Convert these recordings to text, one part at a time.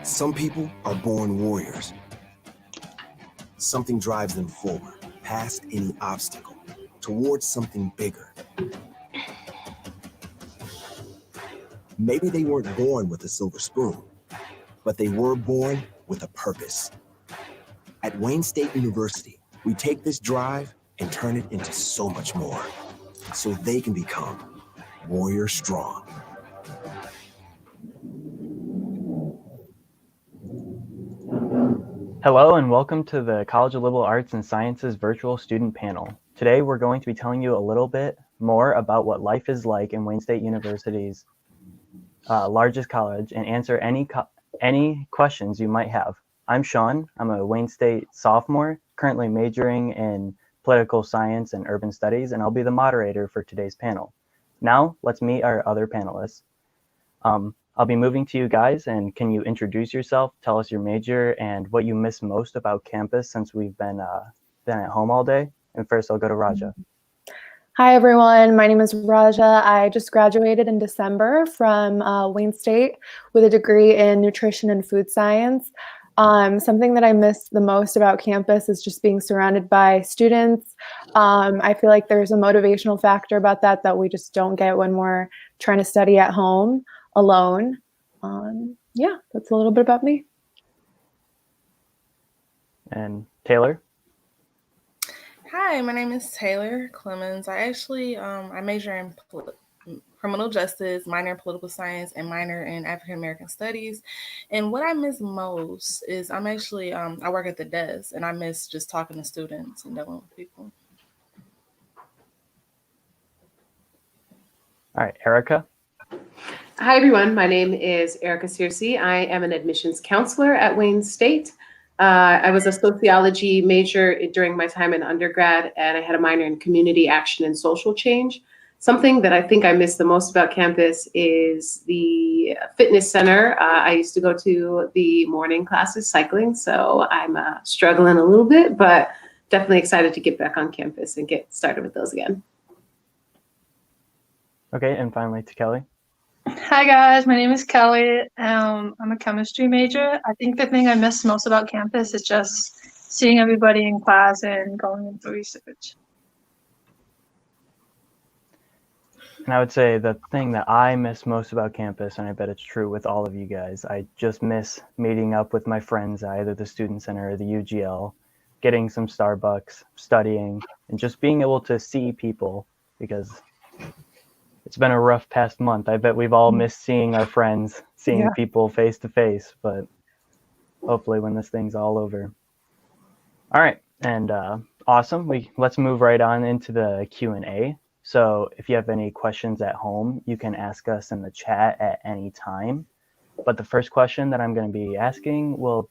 Some people are born warriors. Something drives them forward, past any obstacle, towards something bigger. Maybe they weren't born with a silver spoon, but they were born with a purpose. At Wayne State University, we take this drive and turn it into so much more, so they can become warrior strong. Hello and welcome to the College of Liberal Arts and Sciences virtual student panel. Today we're going to be telling you a little bit more about what life is like in Wayne State University's largest college and answer any questions you might have. I'm Sean. I'm a Wayne State sophomore, currently majoring in political science and urban studies, and I'll be the moderator for today's panel. Now let's meet our other panelists. I'll be moving to you guys, and can you introduce yourself, tell us your major, and what you miss most about campus since we've been at home all day? And first, I'll go to Raja. Hi, everyone. My name is Raja. I just graduated in December from Wayne State with a degree in nutrition and food science. Something that I miss the most about campus is just being surrounded by students. I feel like there's a motivational factor about that we just don't get when we're trying to study at home alone. Yeah, that's a little bit about me. And Taylor? Hi, my name is Taylor Clemens. I actually I major in criminal justice, minor in political science, and minor in African American studies. And what I miss most is I'm actually I work at the desk, and I miss just talking to students and dealing with people. All right, Erica? Hi, everyone. My name is Erica Searcy. I am an admissions counselor at Wayne State. I was a sociology major during my time in undergrad, and I had a minor in community action and social change. Something that I think I miss the most about campus is the fitness center. I used to go to the morning classes cycling, so I'm struggling a little bit, but definitely excited to get back on campus and get started with those again. Okay, and finally to Kelly. Hi guys, my name is Kelly. I'm a chemistry major. I think the thing I miss most about campus is just seeing everybody in class and going into research. And I would say the thing that I miss most about campus, and I bet it's true with all of you guys, I just miss meeting up with my friends at either the Student Center or the UGL, getting some Starbucks, studying, and just being able to see people, because it's been a rough past month. I bet we've all missed seeing our friends, seeing people face to face, but hopefully when this thing's all over. All right, and awesome. Let's move right on into the Q&A. So if you have any questions at home, you can ask us in the chat at any time. But the first question that I'm going to be asking will,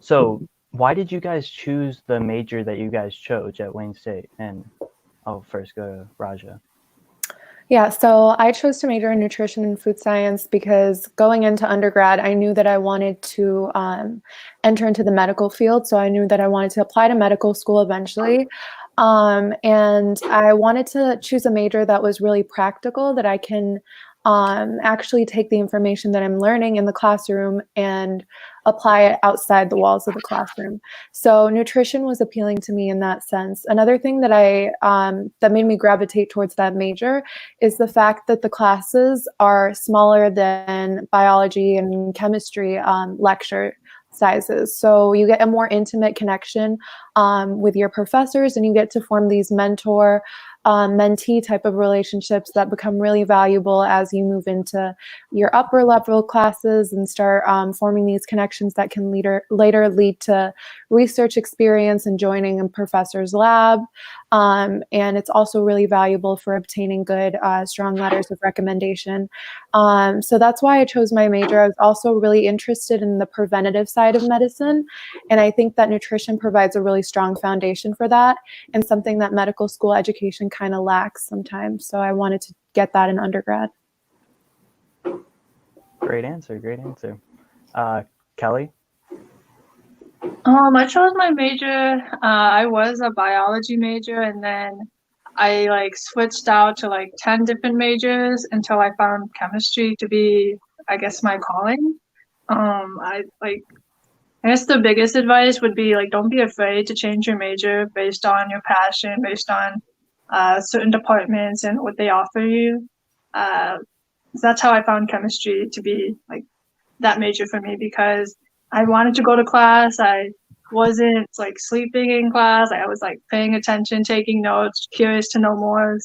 so why did you guys choose the major that you guys chose at Wayne State? And I'll first go to Raja. Yeah, so I chose to major in nutrition and food science because going into undergrad, I knew that I wanted to enter into the medical field. So I knew that I wanted to apply to medical school eventually. And I wanted to choose a major that was really practical, that I can actually take the information that I'm learning in the classroom and apply it outside the walls of the classroom. So nutrition was appealing to me in that sense. Another thing that that made me gravitate towards that major is the fact that the classes are smaller than biology and chemistry lecture sizes. So you get a more intimate connection with your professors, and you get to form these mentee type of relationships that become really valuable as you move into your upper level classes and start forming these connections that can later lead to research experience and joining a professor's lab. And it's also really valuable for obtaining good, strong letters of recommendation. So that's why I chose my major. I was also really interested in the preventative side of medicine. And I think that nutrition provides a really strong foundation for that, and something that medical school education kind of lacks sometimes. So I wanted to get that in undergrad. Great answer, great answer. Kelly? I chose my major. I was a biology major, and then I switched out to 10 different majors until I found chemistry to be, I guess, my calling. I guess the biggest advice would be like, don't be afraid to change your major based on your passion, based on certain departments and what they offer you. That's how I found chemistry to be like that major for me, because I wanted to go to class. I wasn't like sleeping in class. I was like paying attention, taking notes, curious to know more,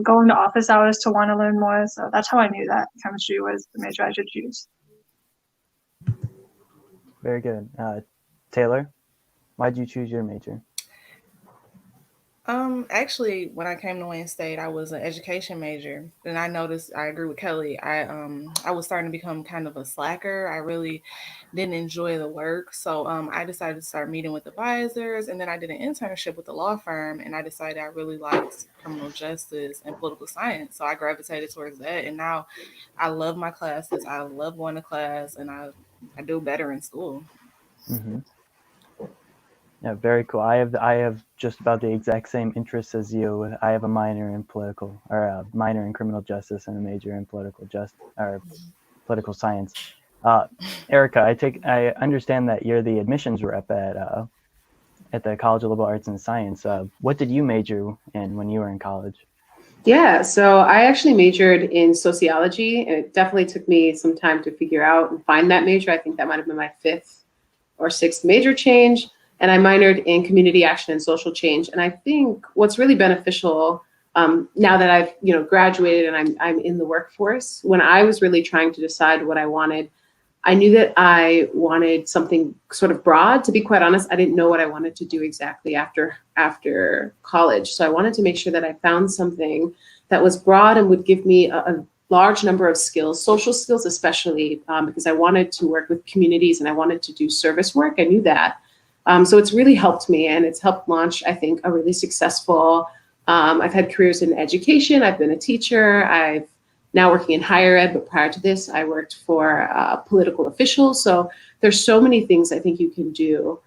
going to office hours to want to learn more. So that's how I knew that chemistry was the major I should choose. Very good. Taylor, why did you choose your major? Actually, when I came to Wayne State, I was an education major. And I noticed, I agree with Kelly. I was starting to become kind of a slacker. I really didn't enjoy the work, so I decided to start meeting with advisors, and then I did an internship with a law firm, and I decided I really liked criminal justice and political science, so I gravitated towards that. And now I love my classes. I love going to class, and I do better in school. Mm-hmm. Yeah, very cool. I have just about the exact same interests as you. I have a minor in minor in criminal justice and a major in political science. Erica, I understand that you're the admissions rep at the College of Liberal Arts and Science. What did you major in when you were in college? Yeah, so I actually majored in sociology, and it definitely took me some time to figure out and find that major. I think that might have been my fifth or sixth major change. And I minored in community action and social change. And I think what's really beneficial now that I've graduated and I'm in the workforce, when I was really trying to decide what I wanted, I knew that I wanted something sort of broad. To be quite honest, I didn't know what I wanted to do exactly after college. So I wanted to make sure that I found something that was broad and would give me a large number of skills, social skills especially, because I wanted to work with communities and I wanted to do service work. I knew that. So it's really helped me, and it's helped launch, I think, a really successful, I've had careers in education. I've been a teacher. I've now working in higher ed, but prior to this, I worked for political officials. So there's so many things I think you can do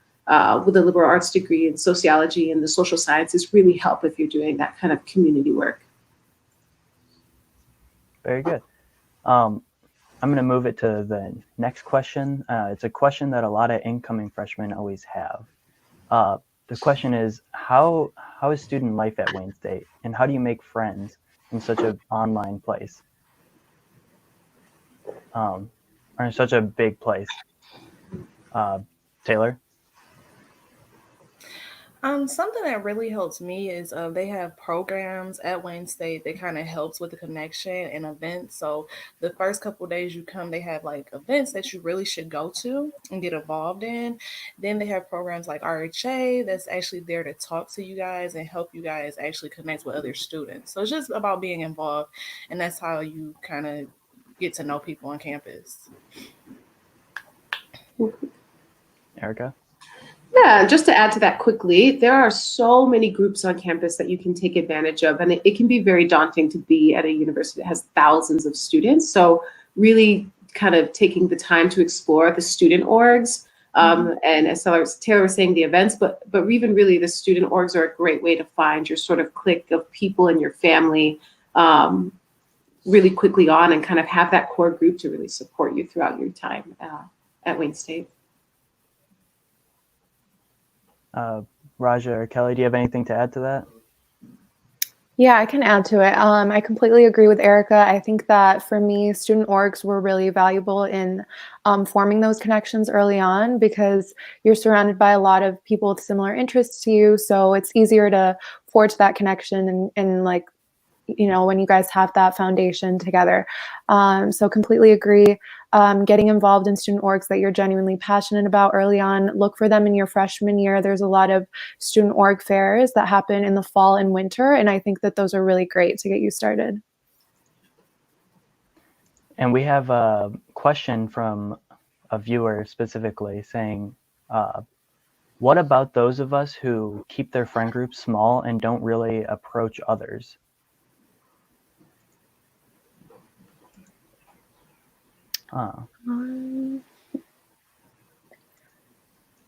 with a liberal arts degree in sociology, and the social sciences really help if you're doing that kind of community work. Very good. I'm going to move it to the next question. It's a question that a lot of incoming freshmen always have. The question is, how is student life at Wayne State, and how do you make friends in such an online place, or in such a big place? Taylor? Something that really helps me is they have programs at Wayne State that kind of helps with the connection and events. So the first couple days you come, they have like events that you really should go to and get involved in. Then they have programs like RHA that's actually there to talk to you guys and help you guys actually connect with other students. So it's just about being involved, and that's how you kind of get to know people on campus. Erica? Yeah, just to add to that quickly, there are so many groups on campus that you can take advantage of, and it can be very daunting to be at a university that has thousands of students. So really kind of taking the time to explore the student orgs, and as Taylor was saying, the events, but even really the student orgs are a great way to find your sort of clique of people in your family really quickly on, and kind of have that core group to really support you throughout your time at Wayne State. Raja or Kelly, do you have anything to add to that? Yeah, I can add to it. I completely agree with Erica. I think that for me, student orgs were really valuable in forming those connections early on, because you're surrounded by a lot of people with similar interests to you. So it's easier to forge that connection and like, when you guys have that foundation together. So completely agree. Getting involved in student orgs that you're genuinely passionate about early on. Look for them in your freshman year. There's a lot of student org fairs that happen in the fall and winter, and I think that those are really great to get you started. And we have a question from a viewer specifically saying, what about those of us who keep their friend groups small and don't really approach others?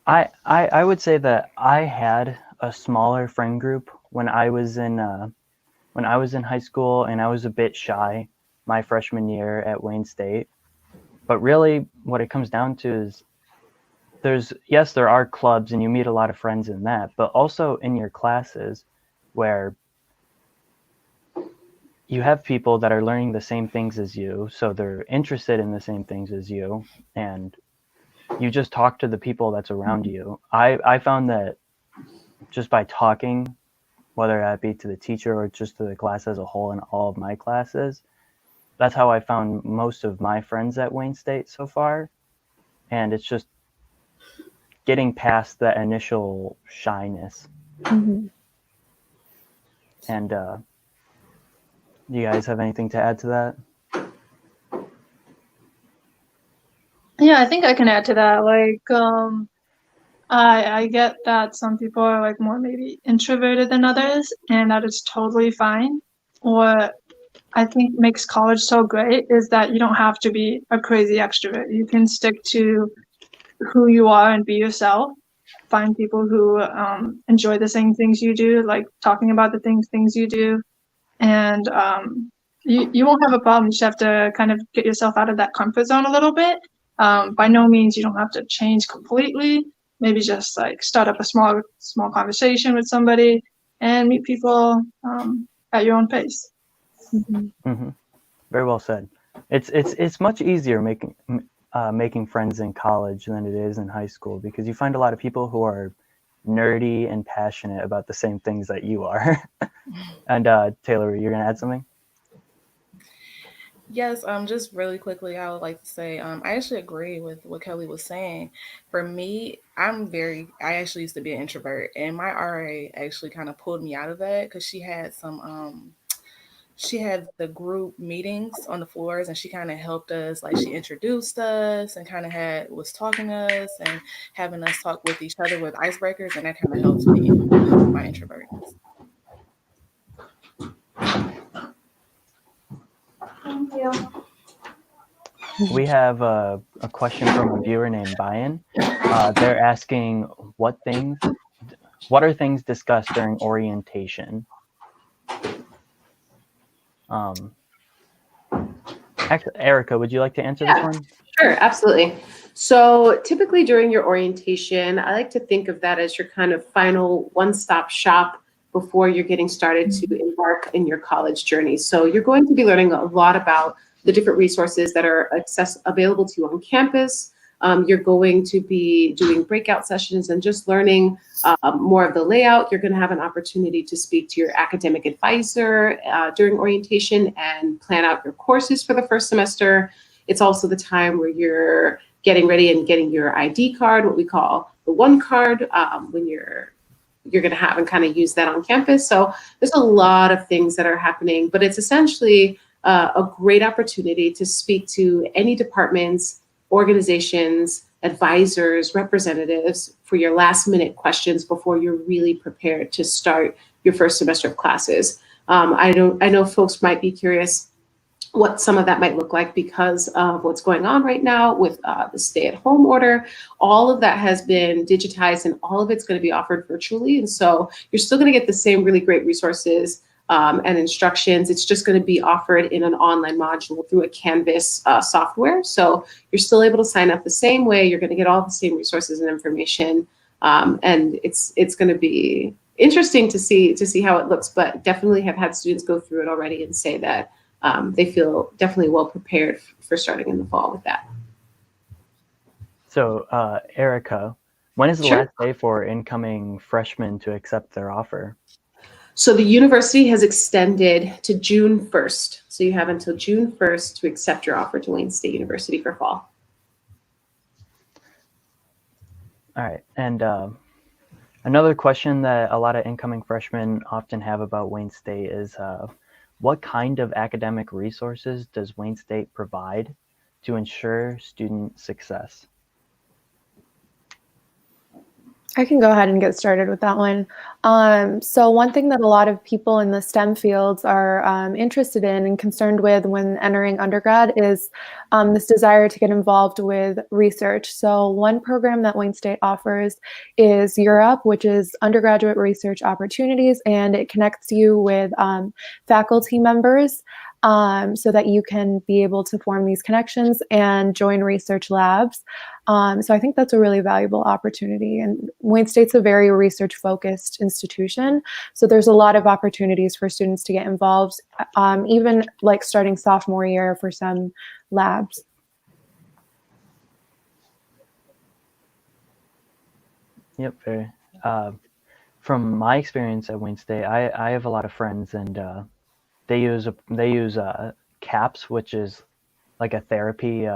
I would say that I had a smaller friend group when I was in high school, and I was a bit shy my freshman year at Wayne State. But really, what it comes down to is there are clubs and you meet a lot of friends in that, but also in your classes where you have people that are learning the same things as you, so they're interested in the same things as you, and you just talk to the people that's around you. I found that just by talking, whether that be to the teacher or just to the class as a whole in all of my classes, that's how I found most of my friends at Wayne State so far. And it's just getting past that initial shyness. Mhm. And do you guys have anything to add to that? Yeah, I think I can add to that. Like, I get that some people are like more maybe introverted than others, and that is totally fine. What I think makes college so great is that you don't have to be a crazy extrovert. You can stick to who you are and be yourself. Find people who enjoy the same things you do, like talking about the things you do, and you won't have a problem. You just have to kind of get yourself out of that comfort zone a little bit. By no means you don't have to change completely. Maybe just like start up a small conversation with somebody and meet people at your own pace. Mhm. Mm-hmm. Very well said. It's much easier making friends in college than it is in high school, because you find a lot of people who are nerdy and passionate about the same things that you are. And Taylor, you're gonna add something? Yes, just really quickly, I would like to say, I actually agree with what Kelly was saying. For me, I actually used to be an introvert, and my RA actually kind of pulled me out of that because she had the group meetings on the floors, and she kind of helped us, like she introduced us and kind of was talking to us and having us talk with each other with icebreakers, and that kind of helped me with my introvertness. Thank you. We have a question from a viewer named Bayan. They're asking what are things discussed during orientation? Actually, Erica, would you like to answer this one? Sure, absolutely. So typically during your orientation, I like to think of that as your kind of final one-stop shop before you're getting started to embark in your college journey. So you're going to be learning a lot about the different resources that are available to you on campus. You're going to be doing breakout sessions and just learning more of the layout. You're going to have an opportunity to speak to your academic advisor during orientation and plan out your courses for the first semester. It's also the time where you're getting ready and getting your ID card, what we call the one card, when you're going to have and kind of use that on campus. So there's a lot of things that are happening, but it's essentially a great opportunity to speak to any departments, organizations, advisors, representatives for your last minute questions before you're really prepared to start your first semester of classes. I know folks might be curious what some of that might look like because of what's going on right now with the stay-at-home order. All of that has been digitized and all of it's going to be offered virtually. And so you're still going to get the same really great resources and instructions. It's just going to be offered in an online module through a Canvas software. So you're still able to sign up the same way. You're going to get all the same resources and information. And it's going to be interesting to see how it looks, but definitely have had students go through it already and say that they feel definitely well prepared for starting in the fall with that. So, Erica, when is the Sure. last day for incoming freshmen to accept their offer? So the university has extended to June 1st. So you have until June 1st to accept your offer to Wayne State University for fall. All right. And another question that a lot of incoming freshmen often have about Wayne State is what kind of academic resources does Wayne State provide to ensure student success? I can go ahead and get started with that one. So one thing that a lot of people in the STEM fields are interested in and concerned with when entering undergrad is this desire to get involved with research. So one program that Wayne State offers is Europe, which is undergraduate research opportunities, and it connects you with faculty members so that you can be able to form these connections and join research labs. So I think that's a really valuable opportunity. And Wayne State's a very research-focused institution, so there's a lot of opportunities for students to get involved, even like starting sophomore year for some labs. Yep, very. From my experience at Wayne State, I have a lot of friends, and they use CAPS, which is like a therapy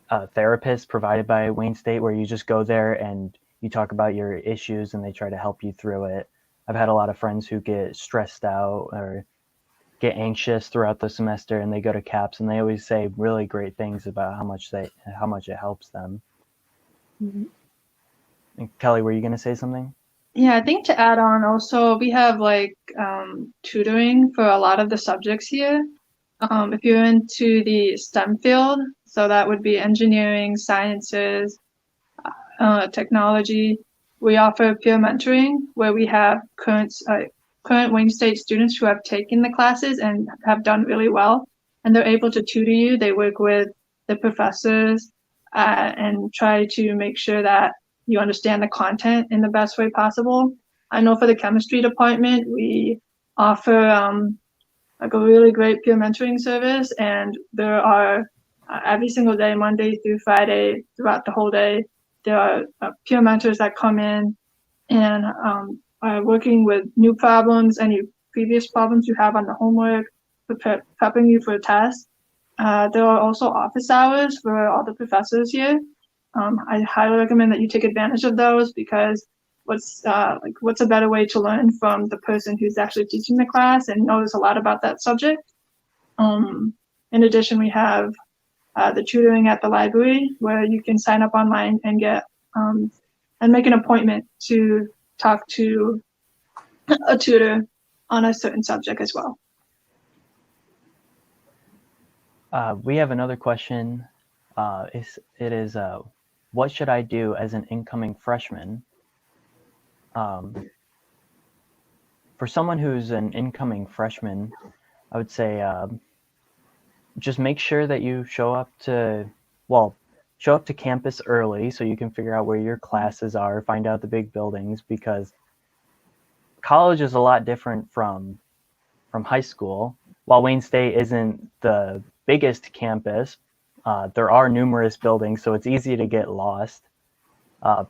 a therapist provided by Wayne State, where you just go there and you talk about your issues and they try to help you through it. I've had a lot of friends who get stressed out or get anxious throughout the semester, and they go to CAPS, and they always say really great things about how much it helps them. Mm-hmm. And Kelly, were you going to say something? Yeah, I think to add on also, we have like tutoring for a lot of the subjects here. If you're into the STEM field, so that would be engineering, sciences, technology, we offer peer mentoring, where we have current Wayne State students who have taken the classes and have done really well, and they're able to tutor you. They work with the professors and try to make sure that you understand the content in the best way possible. I know for the chemistry department, we offer like a really great peer mentoring service, and there are every single day, Monday through Friday, throughout the whole day, there are peer mentors that come in and are working with new problems, any previous problems you have on the homework, prepping you for a test. There are also office hours for all the professors here. I highly recommend that you take advantage of those, because what's a better way to learn from the person who's actually teaching the class and knows a lot about that subject. In addition, we have the tutoring at the library, where you can sign up online and get and make an appointment to talk to a tutor on a certain subject as well. We have another question. What should I do as an incoming freshman? For someone who's an incoming freshman, I would say just make sure that you show up to campus early so you can figure out where your classes are, find out the big buildings, because college is a lot different from high school. While Wayne State isn't the biggest campus, there are numerous buildings, so it's easy to get lost.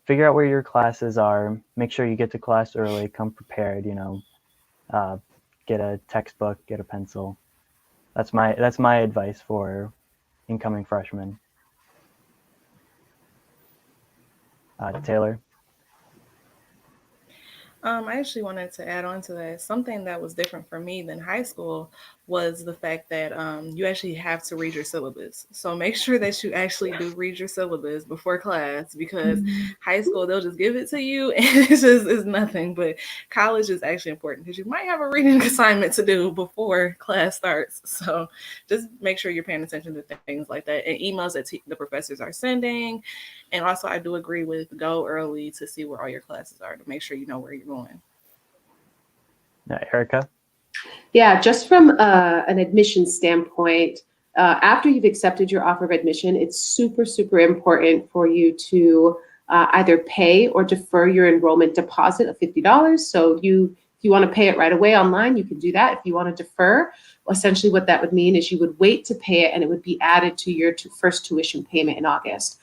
Figure out where your classes are, make sure you get to class early, come prepared, get a textbook, get a pencil. That's my advice for incoming freshmen. Taylor? I actually wanted to add on to that. Something that was different for me than high school was the fact that you actually have to read your syllabus. So make sure that you actually do read your syllabus before class, because high school, they'll just give it to you and it's nothing. But college is actually important, because you might have a reading assignment to do before class starts. So just make sure you're paying attention to things like that, and emails that the professors are sending. And also, I do agree with go early to see where all your classes are, to make sure you know where you're going. Erica? Yeah, just from an admissions standpoint, after you've accepted your offer of admission, it's super, super important for you to either pay or defer your enrollment deposit of $50. So if you want to pay it right away online, you can do that. If you want to defer, essentially what that would mean is you would wait to pay it, and it would be added to your first tuition payment in August.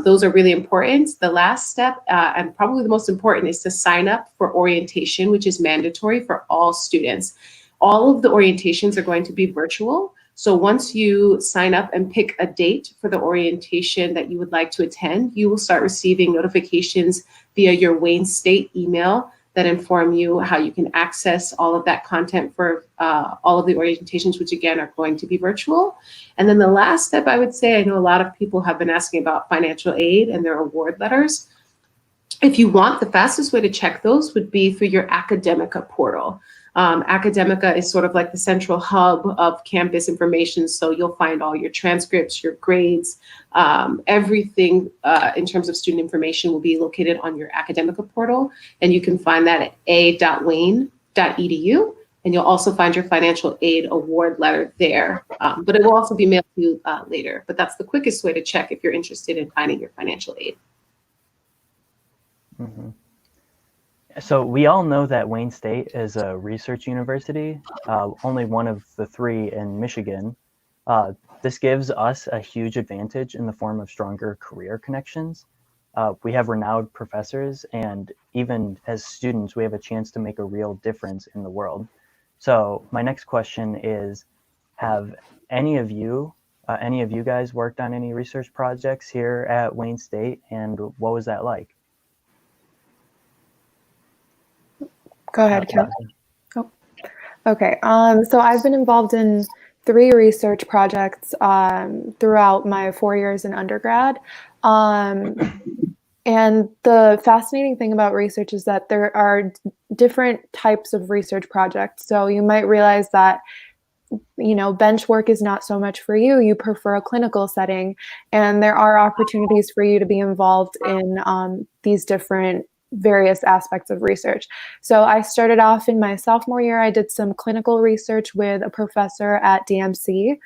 Those are really important. The last step, and probably the most important, is to sign up for orientation, which is mandatory for all students. All of the orientations are going to be virtual. So once you sign up and pick a date for the orientation that you would like to attend, you will start receiving notifications via your Wayne State email that inform you how you can access all of that content for all of the orientations, which again are going to be virtual. And then the last step, I would say, I know a lot of people have been asking about financial aid and their award letters. If you want, the fastest way to check those would be through your Academica portal. Academica is sort of like the central hub of campus information. So you'll find all your transcripts, your grades, everything in terms of student information will be located on your Academica portal. And you can find that at a.wayne.edu. And you'll also find your financial aid award letter there. But it will also be mailed to you later. But that's the quickest way to check if you're interested in finding your financial aid. Mm-hmm. So we all know that Wayne State is a research university, only one of the 3 in Michigan. This gives us a huge advantage in the form of stronger career connections. We have renowned professors, and even as students, we have a chance to make a real difference in the world. So my next question is, have any of you guys worked on any research projects here at Wayne State, and what was that like? Go ahead, Kelly. Oh, okay. So I've been involved in 3 research projects throughout my 4 years in undergrad. And the fascinating thing about research is that there are different types of research projects. So you might realize that, you know, bench work is not so much for you. You prefer a clinical setting, and there are opportunities for you to be involved in these different various aspects of research. So I started off in my sophomore year. I did some clinical research with a professor at DMC.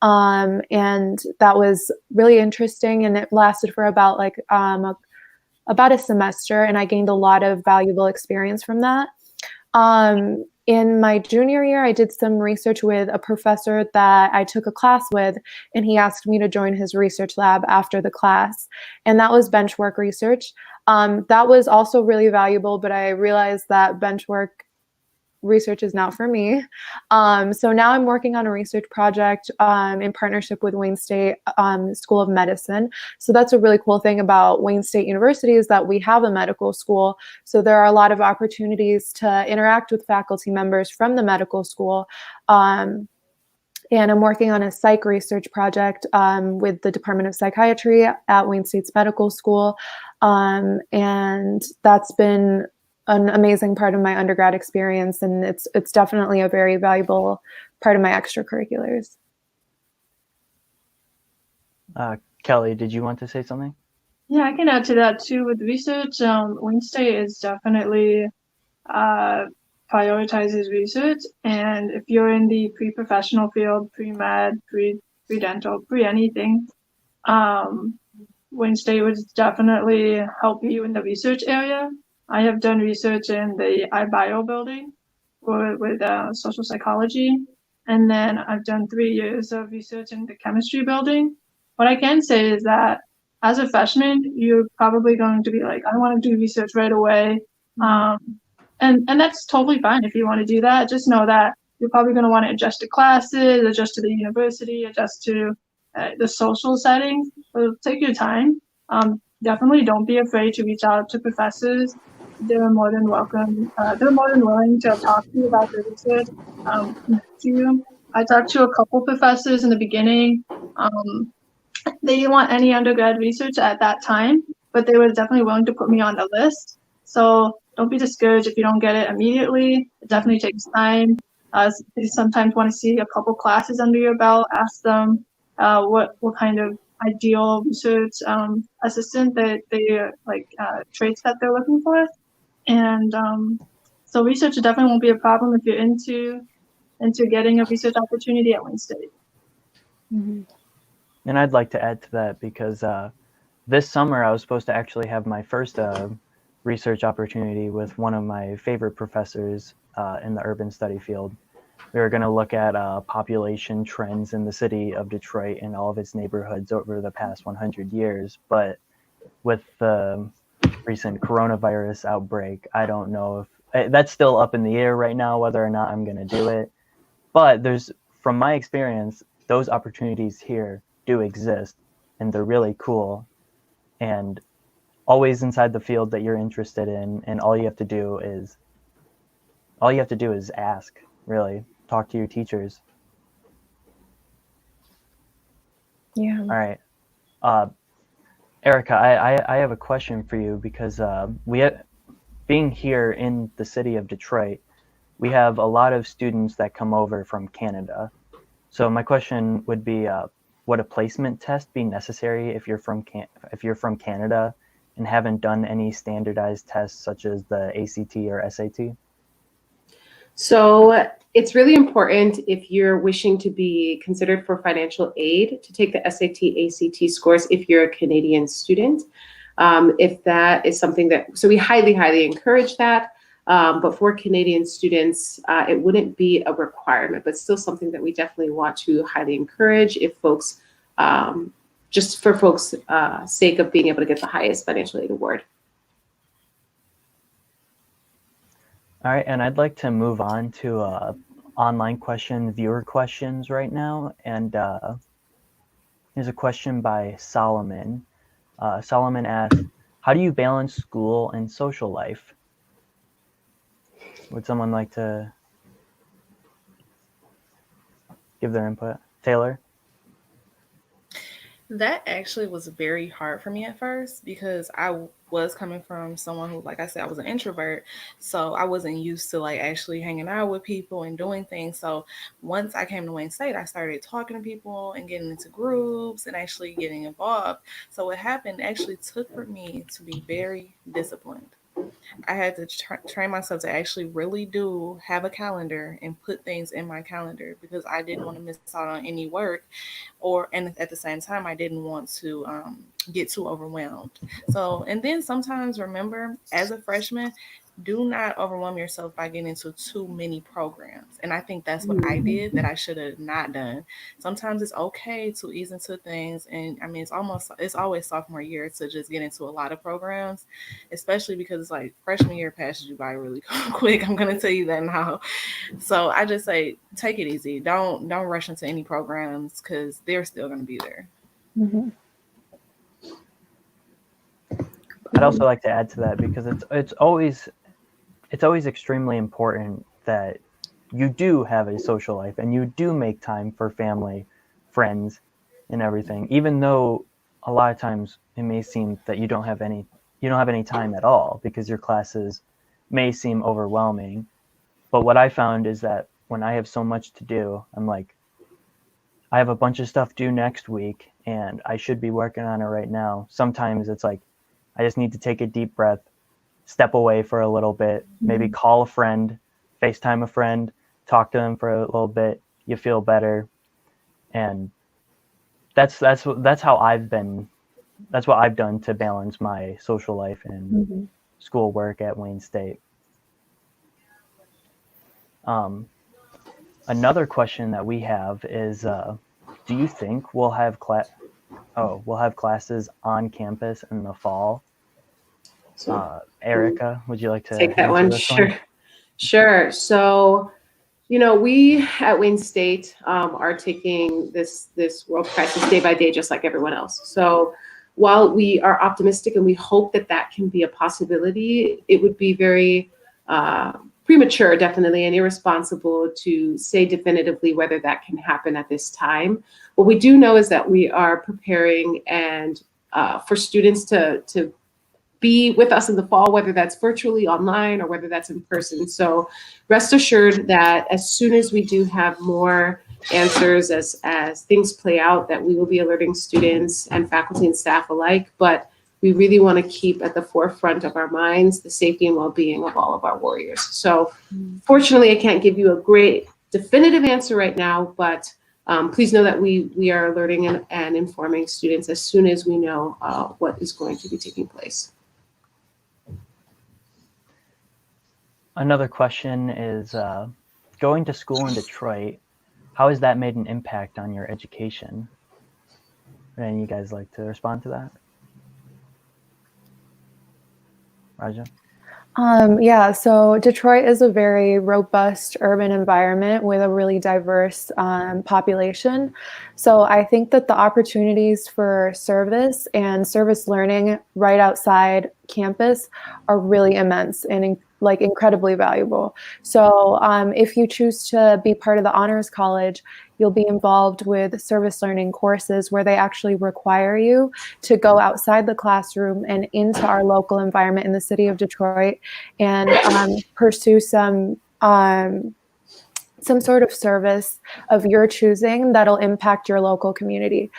And that was really interesting, and it lasted for about a semester, and I gained a lot of valuable experience from that. In my junior year, I did some research with a professor that I took a class with, and he asked me to join his research lab after the class, and that was bench work research. That was also really valuable, but I realized that bench work research is not for me. So now I'm working on a research project in partnership with Wayne State School of Medicine. So that's a really cool thing about Wayne State University, is that we have a medical school. So there are a lot of opportunities to interact with faculty members from the medical school. And I'm working on a psych research project with the Department of Psychiatry at Wayne State's medical school. And that's been an amazing part of my undergrad experience, and it's definitely a very valuable part of my extracurriculars. Kelly, did you want to say something? Yeah, I can add to that too. With research, Wayne State is definitely prioritizes research, and if you're in the pre-professional field, pre-med, pre-dental, pre-anything, Wayne State would definitely help you in the research area. I have done research in the iBio building with social psychology, and then I've done 3 years of research in the chemistry building. What I can say is that as a freshman, you're probably going to be like, I want to do research right away. And that's totally fine if you want to do that. Just know that you're probably going to want to adjust to classes, adjust to the university, adjust to the social settings. So take your time. Definitely don't be afraid to reach out to professors. They're more than welcome. They're more than willing to talk to you about their research. To you. I talked to a couple professors in the beginning. They didn't want any undergrad research at that time, but they were definitely willing to put me on the list. So don't be discouraged if you don't get it immediately. It definitely takes time. They sometimes want to see a couple classes under your belt. Ask them what kind of ideal research assistant that they traits that they're looking for. And so research definitely won't be a problem if you're into getting a research opportunity at Wayne State. Mm-hmm. And I'd like to add to that, because this summer I was supposed to actually have my first research opportunity with one of my favorite professors in the urban study field. We were going to look at population trends in the city of Detroit and all of its neighborhoods over the past 100 years. But with the recent coronavirus outbreak, I don't know if that's still up in the air right now, whether or not I'm going to do it. But from my experience, those opportunities here do exist, and they're really cool, and always inside the field that you're interested in. And all you have to do is ask, really. Talk to your teachers. Yeah. All right. Erica, I have a question for you because being here in the city of Detroit, we have a lot of students that come over from Canada. So my question would be, would a placement test be necessary if you're from Canada and haven't done any standardized tests such as the ACT or SAT? So it's really important if you're wishing to be considered for financial aid to take the SAT, ACT scores if you're a Canadian student. If that is something so we highly, highly encourage that. But for Canadian students, it wouldn't be a requirement, but still something that we definitely want to highly encourage if folks, just for folks' sake of being able to get the highest financial aid award. All right, and I'd like to move on to online viewer questions right now. And here's a question by Solomon. Solomon asks, how do you balance school and social life? Would someone like to give their input? Taylor? That actually was very hard for me at first because I was coming from someone who, like I said, I was an introvert. So I wasn't used to like actually hanging out with people and doing things. So once I came to Wayne State, I started talking to people and getting into groups and actually getting involved. So what happened actually took for me to be very disciplined. I had to train myself to actually really do have a calendar and put things in my calendar because I didn't want to miss out on any work, and at the same time, I didn't want to get too overwhelmed. So, and then sometimes remember, as a freshman, do not overwhelm yourself by getting into too many programs. And I think that's what I did that I should have not done. Sometimes it's okay to ease into things. And I mean, it's always sophomore year to just get into a lot of programs, especially because it's like freshman year passes you by really quick. I'm going to tell you that now. So I just say, take it easy. Don't rush into any programs because they're still going to be there. Mm-hmm. I'd also like to add to that because it's always extremely important that you do have a social life and you do make time for family, friends, and everything. Even though a lot of times it may seem that you don't have any time at all because your classes may seem overwhelming. But what I found is that when I have so much to do, I'm like, I have a bunch of stuff due next week and I should be working on it right now. Sometimes it's like, I just need to take a deep breath, step away for a little bit, maybe call a friend, FaceTime a friend, talk to them for a little bit. You feel better. And that's how I've been. That's what I've done to balance my social life and schoolwork at Wayne State. Another question that we have is, do you think we'll have classes on campus in the fall? Erica, would you like to take that one? Sure. So, we at Wayne State are taking this world crisis day by day, just like everyone else. So while we are optimistic and we hope that can be a possibility, it would be very premature, definitely, and irresponsible to say definitively whether that can happen at this time. What we do know is that we are preparing and for students to be with us in the fall, whether that's virtually online or whether that's in person. So rest assured that as soon as we do have more answers as things play out, that we will be alerting students and faculty and staff alike. But we really want to keep at the forefront of our minds the safety and well-being of all of our warriors. So fortunately, I can't give you a great definitive answer right now, but please know that we are alerting and informing students as soon as we know what is going to be taking place. Another question is, going to school in Detroit, how has that made an impact on your education? Would any of you guys like to respond to that? Raja? Yeah, so Detroit is a very robust urban environment with a really diverse population. So I think that the opportunities for service and service learning right outside campus are really immense and incredibly valuable. So if you choose to be part of the Honors College, you'll be involved with service learning courses where they actually require you to go outside the classroom and into our local environment in the city of Detroit and pursue some sort of service of your choosing that'll impact your local community.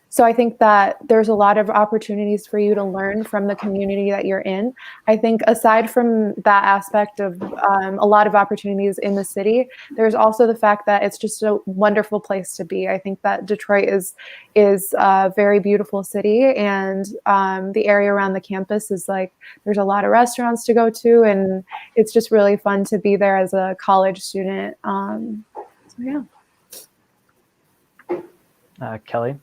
So I think that there's a lot of opportunities for you to learn from the community that you're in. I think aside from that aspect of a lot of opportunities in the city, there's also the fact that it's just a wonderful place to be. I think that Detroit is a very beautiful city, and the area around the campus is like, there's a lot of restaurants to go to, and it's just really fun to be there as a college student. So yeah. Kelly?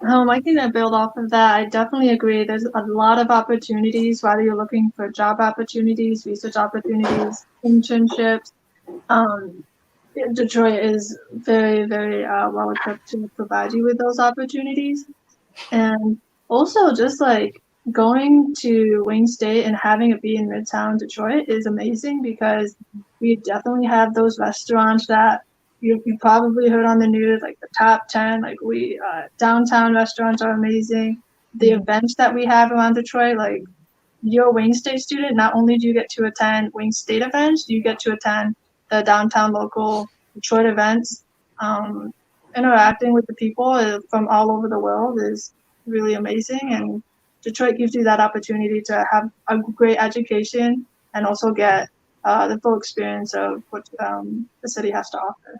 I think I build off of that. I definitely agree. There's a lot of opportunities, whether you're looking for job opportunities, research opportunities, internships. Detroit is very, very well equipped to provide you with those opportunities. And also just like going to Wayne State and having it be in Midtown Detroit is amazing, because we definitely have those restaurants that you probably heard on the news, like the top 10, like downtown restaurants are amazing. The events that we have around Detroit, like you're a Wayne State student, not only do you get to attend Wayne State events, you get to attend the downtown local Detroit events. Interacting with the people from all over the world is really amazing, and Detroit gives you that opportunity to have a great education and also get the full experience of what the city has to offer.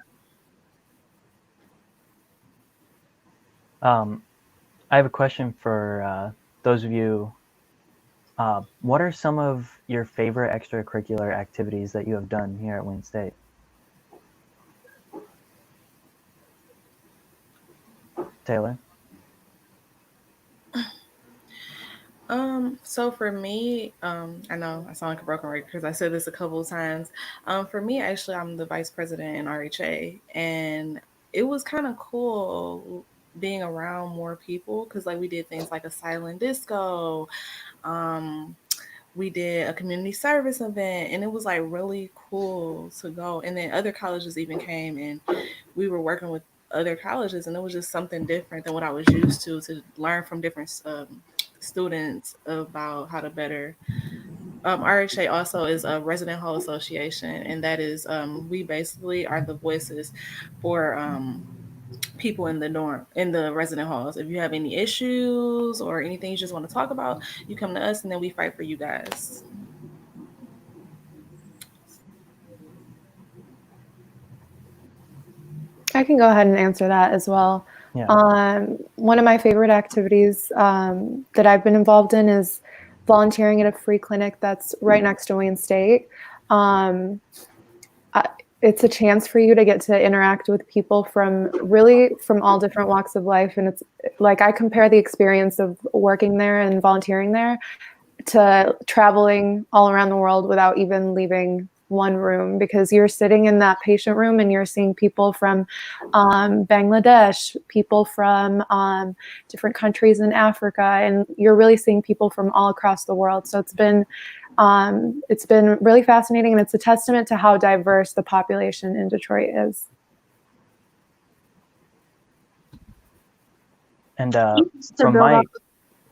I have a question for those of you. What are some of your favorite extracurricular activities that you have done here at Wayne State? Taylor? So for me, I know I sound like a broken record because I said this a couple of times. For me, actually, I'm the vice president in RHA, and it was kind of cool being around more people because, like, we did things like a silent disco. We did a community service event, and it was like really cool to go. And then other colleges even came, and we were working with other colleges, and it was just something different than what I was used to learn from different students about how to better. RHA also is a resident hall association, and that is we basically are the voices for people in the resident halls. If you have any issues or anything you just want to talk about, you come to us, and then we fight for you guys. I can go ahead and answer that as well. Yeah. One of my favorite activities that I've been involved in is volunteering at a free clinic that's right next to Wayne State. It's a chance for you to get to interact with people from all different walks of life. And it's like, I compare the experience of working there and volunteering there to traveling all around the world without even leaving one room, because you're sitting in that patient room and you're seeing people from Bangladesh, people from different countries in Africa, and you're really seeing people from all across the world. So it's been really fascinating, and it's a testament to how diverse the population in Detroit is. And from my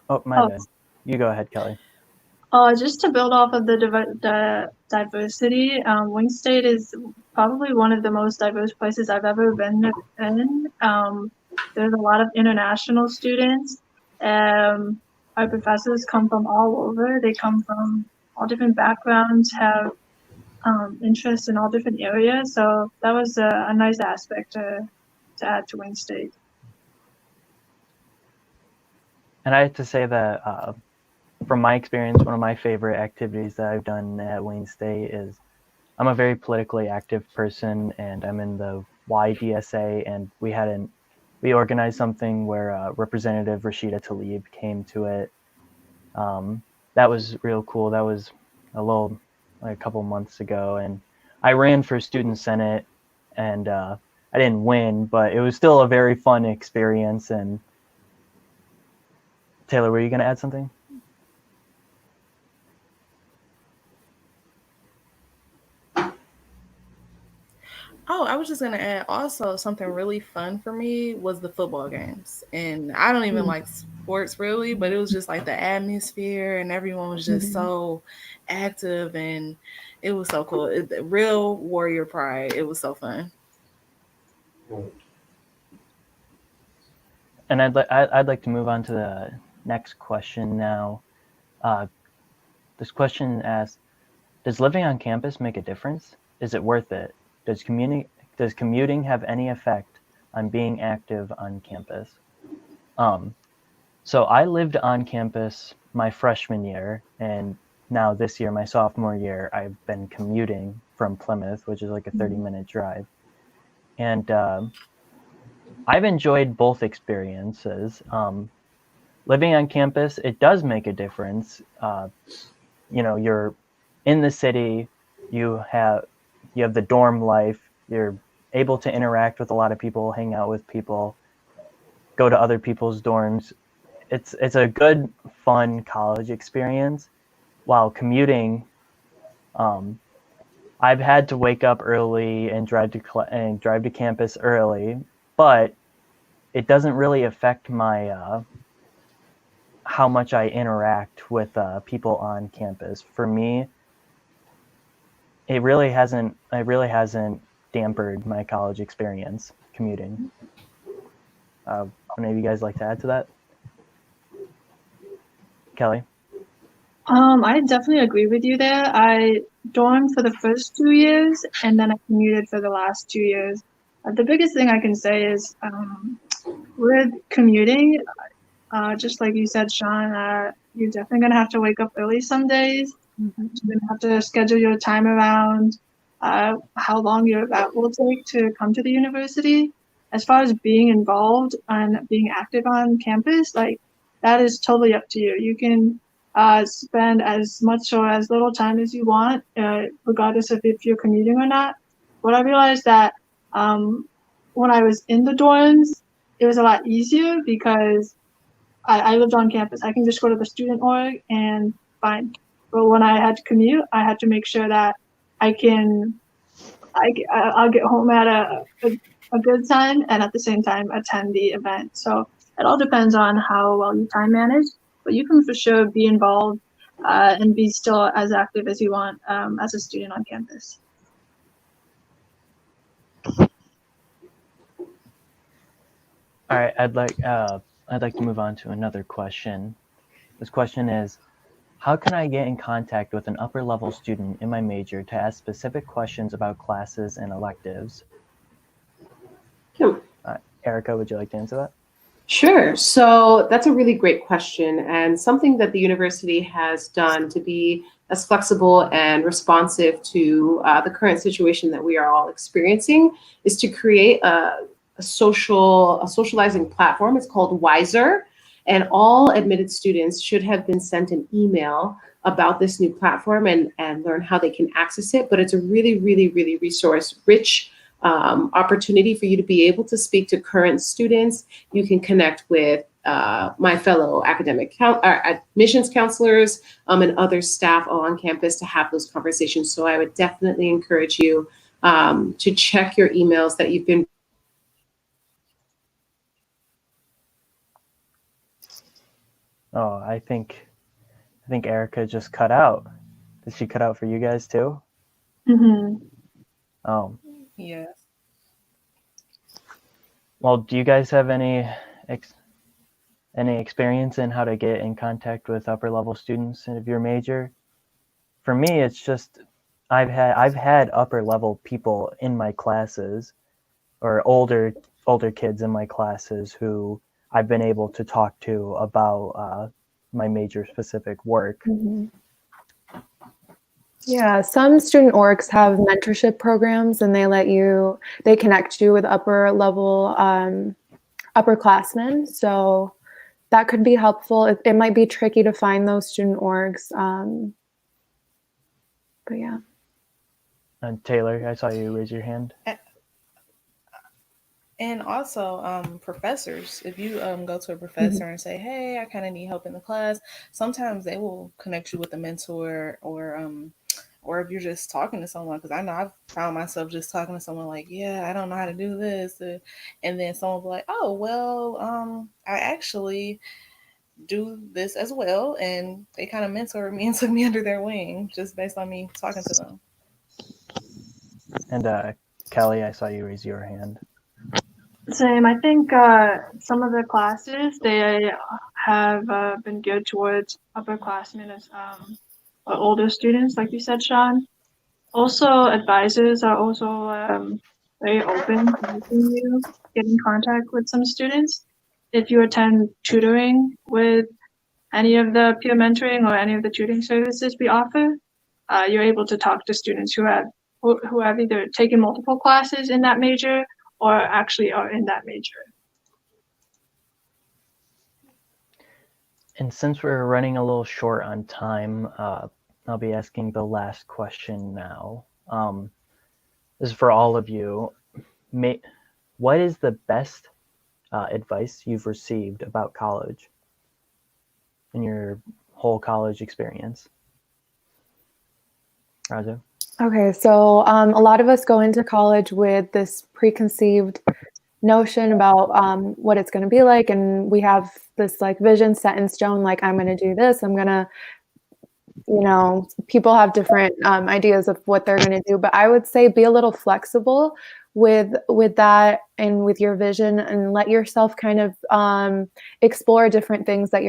bad. You go ahead, Kelly. Just to build off of the diversity, Wayne State is probably one of the most diverse places I've ever been in. There's a lot of international students. Our professors come from all over. They come from all different backgrounds, have interests in all different areas. So that was a nice aspect to add to Wayne State. And I have to say that from my experience, one of my favorite activities that I've done at Wayne State is I'm a very politically active person, and I'm in the YDSA, and we organized something where Representative Rashida Tlaib came to it. That was real cool. That was a couple months ago, and I ran for student senate, and I didn't win, but it was still a very fun experience. And Taylor, were you going to add something? Oh, I was just gonna add also something really fun for me was the football games. And I don't even like sports really, but it was just like the atmosphere and everyone was just so active and it was so cool. Real warrior pride. It was so fun. And I'd like to move on to the next question now. This question asks, does living on campus make a difference? Is it worth it? Does commuting have any effect on being active on campus? So I lived on campus my freshman year, and now this year, my sophomore year, I've been commuting from Plymouth, which is like a 30-minute drive. And I've enjoyed both experiences. Living on campus, it does make a difference. You're in the city, you have the dorm life, you're able to interact with a lot of people, hang out with people, go to other people's dorms. It's a good, fun college experience. While commuting, I've had to wake up early and drive to campus early, but it doesn't really affect my how much I interact with people on campus. For me, it really hasn't dampened my college experience commuting. Any of you guys like to add to that? Kelly? I definitely agree with you there. I dormed for the first 2 years, and then I commuted for the last 2 years. The biggest thing I can say is with commuting, just like you said, Sean, you're definitely going to have to wake up early some days. You're going to have to schedule your time around how long your route will take to come to the university. As far as being involved and being active on campus, like that is totally up to you. You can spend as much or as little time as you want, regardless of if you're commuting or not. But I realized that when I was in the dorms, it was a lot easier because I lived on campus. I can just go to the student org and fine. But when I had to commute, I had to make sure that I'll get home at a good time and at the same time attend the event. So it all depends on how well you time manage, but you can for sure be involved and be still as active as you want as a student on campus. All right, I'd like to move on to another question. This question is, how can I get in contact with an upper level student in my major to ask specific questions about classes and electives? Erica, would you like to answer that? Sure. So that's a really great question, and something that the university has done to be as flexible and responsive to the current situation that we are all experiencing is to create a socializing platform. It's called Wiser, and all admitted students should have been sent an email about this new platform and learn how they can access it. But it's a really, really, really resource rich opportunity for you to be able to speak to current students. You can connect with my fellow admissions counselors and other staff all on campus to have those conversations. So I would definitely encourage you to check your emails that you've been. Oh, I think Erica just cut out. Did she cut out for you guys too? Mm-hmm. Oh. Yes. Well, do you guys have any experience in how to get in contact with upper level students of your major? For me, it's just I've had upper level people in my classes, or older kids in my classes who I've been able to talk to about my major specific work. Yeah, some student orgs have mentorship programs, and they connect you with upper level upperclassmen. So that could be helpful. It might be tricky to find those student orgs, but yeah. And Taylor, I saw you raise your hand. And also professors, if you go to a professor and say, hey, I kind of need help in the class, sometimes they will connect you with a mentor or or if you're just talking to someone, because I know I've found myself just talking to someone like, yeah, I don't know how to do this, and then someone will be like, oh, well, I actually do this as well, and they kind of mentored me and took me under their wing just based on me talking to them. And Kelly, I saw you raise your hand. Same. I think some of the classes they have been geared towards upperclassmen as or older students, like you said, Sean. Also, advisors are also very open to helping you get in contact with some students. If you attend tutoring with any of the peer mentoring or any of the tutoring services we offer, you're able to talk to students who have either taken multiple classes in that major or actually are in that major. And since we're running a little short on time, I'll be asking the last question now. This is for all of you. What is the best advice you've received about college in your whole college experience? Raja? Okay, so a lot of us go into college with this preconceived notion about what it's going to be like, and we have this like vision set in stone, like I'm going to do this, I'm going to, people have different ideas of what they're going to do, but I would say be a little flexible with that and with your vision, and let yourself kind of explore different things that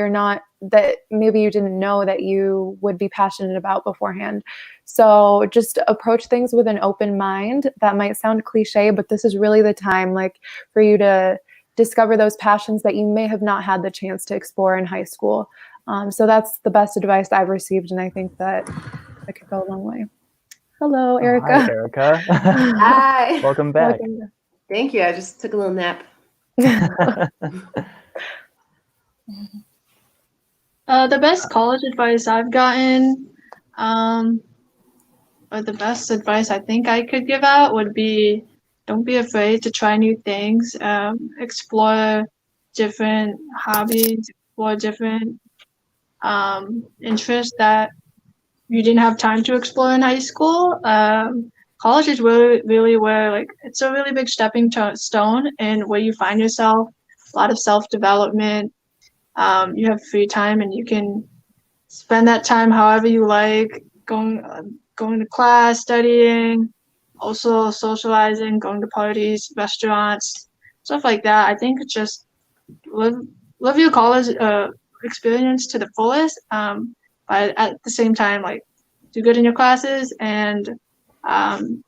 maybe you didn't know that you would be passionate about beforehand. So just approach things with an open mind. That might sound cliche, but this is really the time for you to discover those passions that you may have not had the chance to explore in high school. So that's the best advice I've received, and I think that could go a long way. Hello, Erica. Hi, Erica. Hi. Welcome back. Thank you. I just took a little nap. The best college advice I've gotten, or the best advice I think I could give out would be, don't be afraid to try new things, explore different hobbies, explore different interests that you didn't have time to explore in high school. College is really where it's a really big stepping stone and where you find yourself. A lot of self-development. You have free time and you can spend that time however you like, going to class, studying, also socializing, going to parties, restaurants, stuff like that. I think just live your college experience to the fullest, but at the same time, do good in your classes and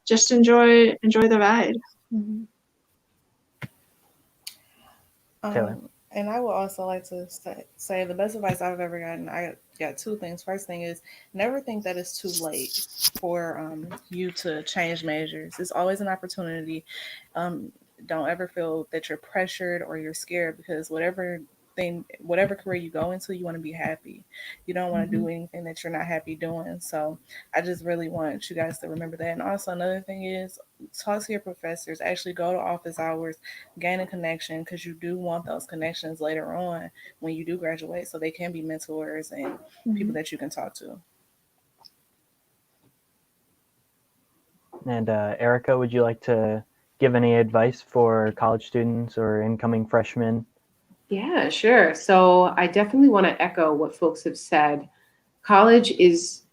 just enjoy the ride. Mm-hmm. Taylor? And I would also like to say the best advice I've ever gotten, I got two things. First thing is never think that it's too late for you to change majors. It's always an opportunity. Don't ever feel that you're pressured or you're scared, because whatever career you go into, you want to be happy. You don't want to do anything that you're not happy doing. So I just really want you guys to remember that. And also another thing is talk to your professors, actually go to office hours, gain a connection, because you do want those connections later on when you do graduate, so they can be mentors and people that you can talk to. And Erica, would you like to give any advice for college students or incoming freshmen? Yeah, sure. So I definitely want to echo what folks have said. College is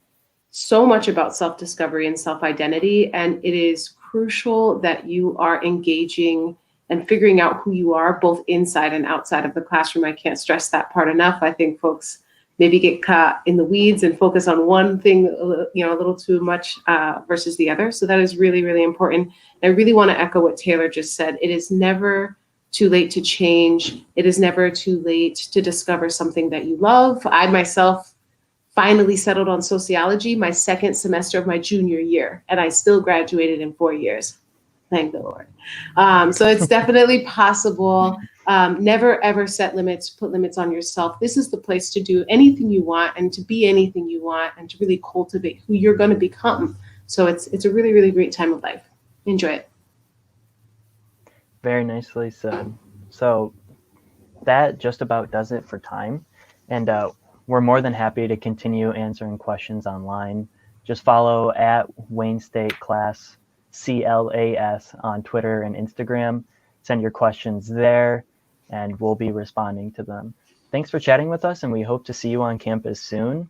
so much about self-discovery and self-identity, and it is crucial that you are engaging and figuring out who you are both inside and outside of the classroom. I can't stress that part enough. I think folks maybe get caught in the weeds and focus on one thing, a little too much versus the other. So that is really, really important. I really want to echo what Taylor just said. It is never too late to change. It is never too late to discover something that you love. I myself finally settled on sociology my second semester of my junior year, and I still graduated in 4 years. Thank the Lord. So it's definitely possible. Never, ever set limits, put limits on yourself. This is the place to do anything you want and to be anything you want and to really cultivate who you're going to become. So it's a really, really great time of life. Enjoy it. Very nicely said. So that just about does it for time. And we're more than happy to continue answering questions online. just follow at Wayne State CLAS, CLAS, on Twitter and Instagram. Send your questions there, and we'll be responding to them. Thanks for chatting with us, and we hope to see you on campus soon.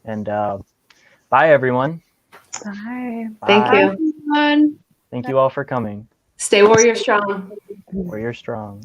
And bye, everyone. Bye. Thank Bye. you. Everyone. Thank you all for coming. Stay warrior strong. Warrior strong.